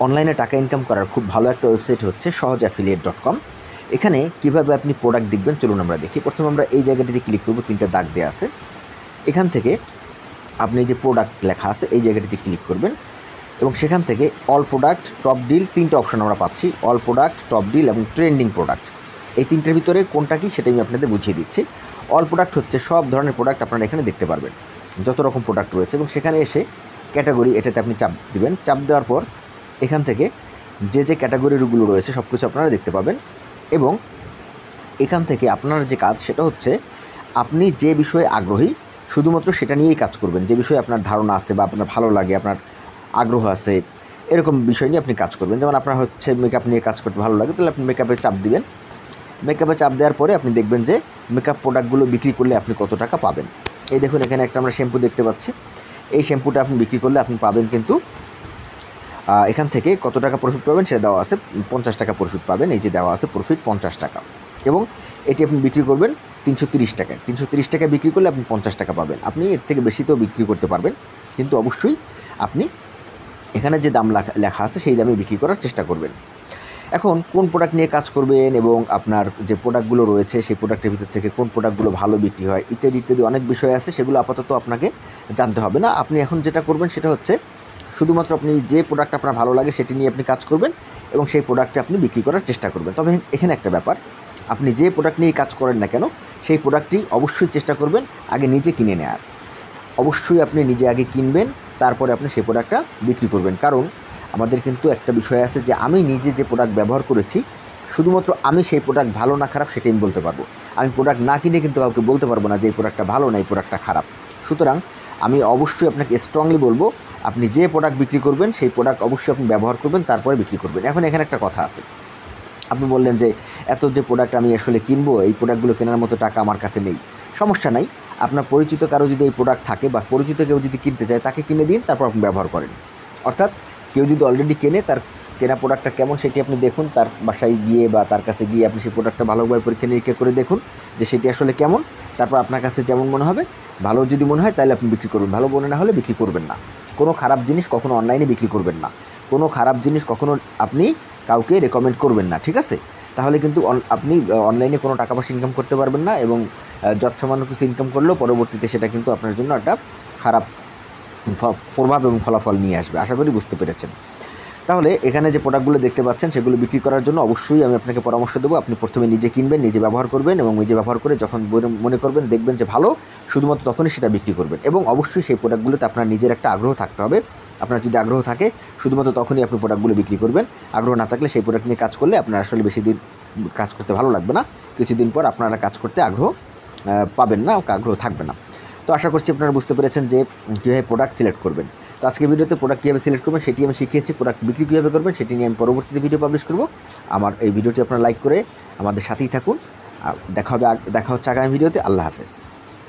অনলাইনে টাকা ইনকাম করার খুব ভালো একটা ওয়েবসাইট হচ্ছে সহজাফিলিয়েট.com। এখানে কিভাবে আপনি প্রোডাক্ট দেখবেন চলুন আমরা দেখি। প্রথমে আমরা এই জায়গাটিতে ক্লিক করব, 3টা দাগ দেওয়া আছে। এখান থেকে আপনি যে প্রোডাক্ট লেখা আছে এই জায়গাটিতে ক্লিক করবেন এবং সেখান থেকে অল প্রোডাক্ট, টপ ডিল, 3টা অপশন আমরা পাচ্ছি। অল প্রোডাক্ট, টপ ডিল এবং ট্রেন্ডিং প্রোডাক্ট। এই 3টার ভিতরে কোনটা কি সেটা আমি আপনাদের বুঝিয়ে দিচ্ছি। অল প্রোডাক্ট হচ্ছে সব ধরনের প্রোডাক্ট আপনারা এখানে দেখতে পারবেন, যত রকম প্রোডাক্ট রয়েছে, এবং সেখানে এসে ক্যাটাগরি, এটাতে আপনি চাপ দিবেন। চাপ দেওয়ার পর এখান থেকে যে ক্যাটাগরিগুলো রয়েছে সব কিছু আপনারা দেখতে পাবেন। এবং এখান থেকে আপনার যে কাজ সেটা হচ্ছে আপনি যে বিষয়ে আগ্রহী শুধুমাত্র সেটা নিয়েই কাজ করবেন। যে বিষয়ে আপনার ধারণা আছে বা আপনার ভালো লাগে, আপনার আগ্রহ আছে, এরকম বিষয় নিয়ে আপনি কাজ করবেন। যেমন আপনার হচ্ছে মেকআপ নিয়ে কাজ করতে ভালো লাগে, তাহলে আপনি মেকআপে চাপ দিবেন। মেকআপে চাপ দেওয়ার পরে আপনি দেখবেন যে মেকআপ প্রোডাক্টগুলো বিক্রি করলে আপনি কত টাকা পাবেন। এই দেখুন এখানে একটা আমরা শ্যাম্পু দেখতে পাচ্ছি। এই শ্যাম্পুটা আপনি বিক্রি করলে আপনি পাবেন কিন্তু এখান থেকে কত টাকা প্রফিট পাবেন সেটা দেওয়া আছে, 50 টাকা প্রফিট পাবেন। এই যে দেওয়া আছে প্রফিট 50 টাকা, এবং এটি আপনি বিক্রি করবেন 330 টাকায়। 330 টাকায় বিক্রি করলে আপনি 50 টাকা পাবেন। আপনি এর থেকে বেশিতেও বিক্রি করতে পারবেন, কিন্তু অবশ্যই আপনি এখানে যে দাম লেখা আছে সেই দামে বিক্রি করার চেষ্টা করবেন। এখন কোন প্রোডাক্ট নিয়ে কাজ করবেন এবং আপনার যে প্রোডাক্টগুলো রয়েছে সেই প্রোডাক্টের ভিতর থেকে কোন প্রোডাক্টগুলো ভালো বিক্রি হয় ইত্যাদি ইত্যাদি অনেক বিষয় আছে, সেগুলো আপাতত আপনাকে জানতে হবে না। আপনি এখন যেটা করবেন সেটা হচ্ছে শুধুমাত্র আপনি যে প্রোডাক্ট আপনার ভালো লাগে সেটি নিয়ে আপনি কাজ করবেন এবং সেই প্রোডাক্টে আপনি বিক্রি করার চেষ্টা করবেন। তবে এখানে একটা ব্যাপার, আপনি যে প্রোডাক্ট নিয়ে কাজ করেন না কেন সেই প্রোডাক্টটি অবশ্যই চেষ্টা করবেন আগে নিজে কিনে নেওয়ার। অবশ্যই আপনি নিজে আগে কিনবেন, তারপরে আপনি সেই প্রোডাক্টটা বিক্রি করবেন। কারণ আমাদের কিন্তু একটা বিষয় আছে যে আমি নিজে যে প্রোডাক্ট ব্যবহার করেছি শুধুমাত্র আমি সেই প্রোডাক্ট ভালো না খারাপ সেটাই আমি বলতে পারবো। আমি প্রোডাক্ট না কিনে কিন্তু কাউকে বলতে পারবো না যে এই প্রোডাক্টটা ভালো না এই প্রোডাক্টটা খারাপ। সুতরাং আমি অবশ্যই আপনাকে স্ট্রংলি বলবো আপনি যে প্রোডাক্ট বিক্রি করবেন সেই প্রোডাক্ট অবশ্যই আপনি ব্যবহার করবেন, তারপরে বিক্রি করবেন। এখন এখানে একটা কথা আছে, আপনি বললেন যে এত যে প্রোডাক্ট আমি আসলে কিনবো, এই প্রোডাক্টগুলো কেনার মতো টাকা আমার কাছে নেই। সমস্যা নাই, আপনার পরিচিত কারো যদি এই প্রোডাক্ট থাকে বা পরিচিত কেউ যদি কিনতে চায় তাকে কিনে দিন, তারপর আপনি ব্যবহার করেন। অর্থাৎ কেউ যদি অলরেডি কেনে, তার কেনা প্রোডাক্টটা কেমন সেটি আপনি দেখুন, তার বাসায় গিয়ে বা তার কাছে গিয়ে আপনি সেই প্রোডাক্টটা ভালোভাবে পরীক্ষা নিরীক্ষা করে দেখুন যে সেটি আসলে কেমন। তারপর আপনার কাছে যেমন মনে হবে, ভালো যদি মনে হয় তাহলে আপনি বিক্রি করবেন, ভালো মনে না হলে বিক্রি করবেন না। কোনো খারাপ জিনিস কখনো অনলাইনে বিক্রি করবেন না, কোনো খারাপ জিনিস কখনো আপনি কাউকে রেকমেন্ড করবেন না, ঠিক আছে? তাহলে কিন্তু আপনি অনলাইনে কোনো টাকা পয়সা ইনকাম করতে পারবেন না, এবং যৎসামান্য কিছু ইনকাম করলেও পরবর্তীতে সেটা কিন্তু আপনার জন্য একটা খারাপ প্রভাব এবং ফলাফল নিয়ে আসবে। আশা করি বুঝতে পেরেছেন। তাহলে এখানে যে প্রোডাক্টগুলো দেখতে পাচ্ছেন সেগুলো বিক্রি করার জন্য অবশ্যই আমি আপনাকে পরামর্শ দেবো আপনি প্রথমে নিজে কিনবেন, নিজে ব্যবহার করবেন, এবং নিজে ব্যবহার করে যখন মনে করবেন দেখবেন যে ভালো, শুধুমাত্র তখনই সেটা বিক্রি করবেন। এবং অবশ্যই সেই প্রোডাক্টগুলোতে আপনার নিজের একটা আগ্রহ থাকতে হবে। আপনার যদি আগ্রহ থাকে শুধুমাত্র তখনই আপনি প্রোডাক্টগুলো বিক্রি করবেন। আগ্রহ না থাকলে সেই প্রোডাক্ট নিয়ে কাজ করলে আপনার আসলে বেশি দিন কাজ করতে ভালো লাগবে না, কিছুদিন পর আপনারা কাজ করতে আগ্রহ পাবেন না, আগ্রহ থাকবে না। তো আশা করছি আপনারা বুঝতে পেরেছেন যে কীভাবে প্রোডাক্ট সিলেক্ট করবেন। তো আজকের ভিডিওতে প্রোডাক্ট কীভাবে সিলেক্ট করবেন সেটি আমি শিখিয়েছি, প্রোডাক্ট বিক্রি কীভাবে করবেন সেটি নিয়ে আমি পরবর্তীতে ভিডিও পাবলিশ করব। আমার এই ভিডিওটি আপনারা লাইক করে আমাদের সাথেই থাকুন। দেখা হচ্ছে আগামী ভিডিওতে। আল্লাহ হাফেজ।